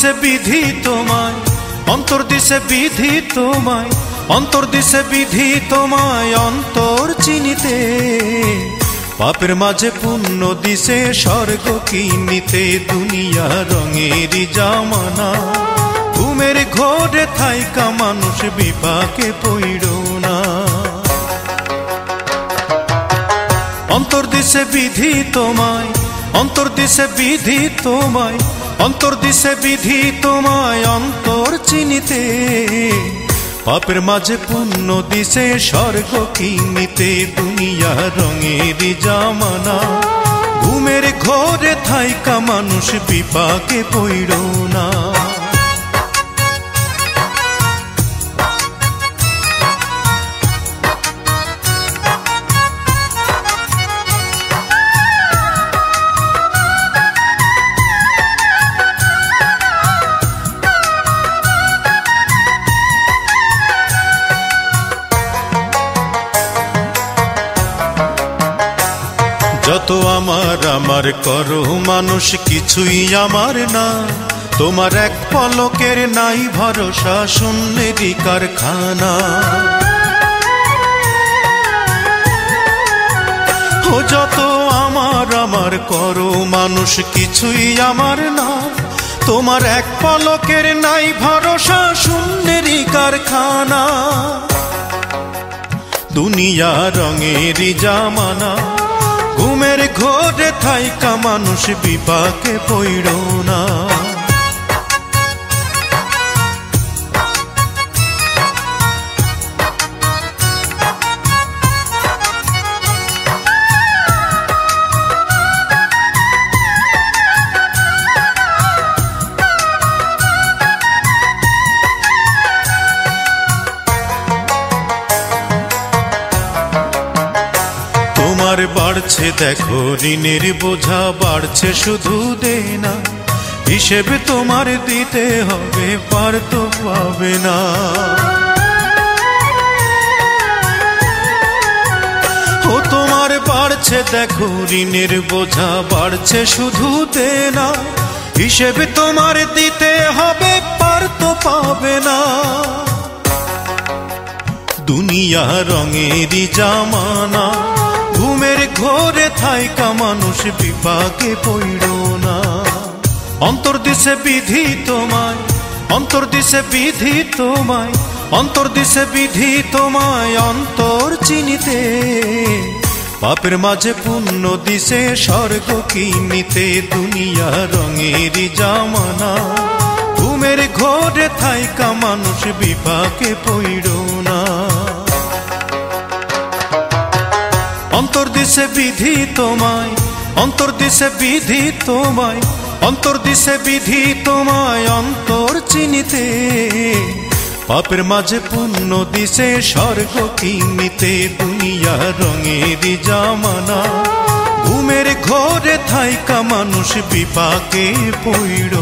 দিছে বিধি তোমায়, অন্তর দিছে বিধি তোমায়, অন্তর দিছে বিধি তোমায় অন্তর চিনিতে। পাপের মাঝে পুণ্য দিছে স্বর্গ কিনিতে। দুনিয়া রঙেরই জামানা, ঘুমের ঘোরে থাইকা মানুষ বিপাকে পইড় না। অন্তর দিছে বিধি তোমায়, অন্তর দিছে বিধি তোমায়, অন্তর দিছে বিধি তোমায় অন্তর চিনিতে। পাপের মাঝে পুণ্য দিছে স্বর্গ কিনিতে। দুনিয়া রঙেরই জামানা, ঘুমের ঘোরে থাইকা মানুষ বিপাকে পইড় না। যত আমার আমার করো মানুষ কিছুই আমার না। তোমার এক পলকের নাই ভরসা, শূন্যেরই কারখানা। ও যত আমার আমার করো মানুষ কিছুই আমার না। তোমার এক পলকের নাই ভরসা, শূন্যেরই কারখানা। দুনিয়া রঙেরই জামানা, ঘুমের ঘোরে থাইকা মানুষ বিপাকে পইড় না। তোমার বাড়ছে দেখো ঋণের বোঝা, বাড়ছে শুধু দেনা। হিসেব তোমার দিতে হবে, পার তো পাবে না। ও তোমার বাড়ছে দেখো ঋণের বোঝা, বাড়ছে শুধু দেনা। হিসেব তোমার দিতে হবে, পার তো পাবে না। দুনিয়া রঙেরই জামানা, ঘুমের ঘোরে থাইকা মানুষ বিপাকে পইড় না। অন্তর দিছে বিধি তোমায়, অন্তর দিছে বিধি তোমায়, অন্তর দিছে বিধি তোমায় অন্তর চিনিতে। পাপের মাঝে পুণ্য দিছে স্বর্গ কিনিতে। দুনিয়া রঙেরই জামানা, ঘুমের ঘোরে থাইকা মানুষ বিপাকে পইড় না। অন্তর দিছে বিধি তোমায়, অন্তর দিছে বিধি তোমায়, অন্তর দিছে বিধি তোমায় অন্তর চিনিতে। পাপের মাঝে পুণ্য দিছে স্বর্গ কিনিতে। দুনিয়া রঙেরই জামানা, ঘুমের ঘোরে থাইকা মানুষ বিপাকে পইড়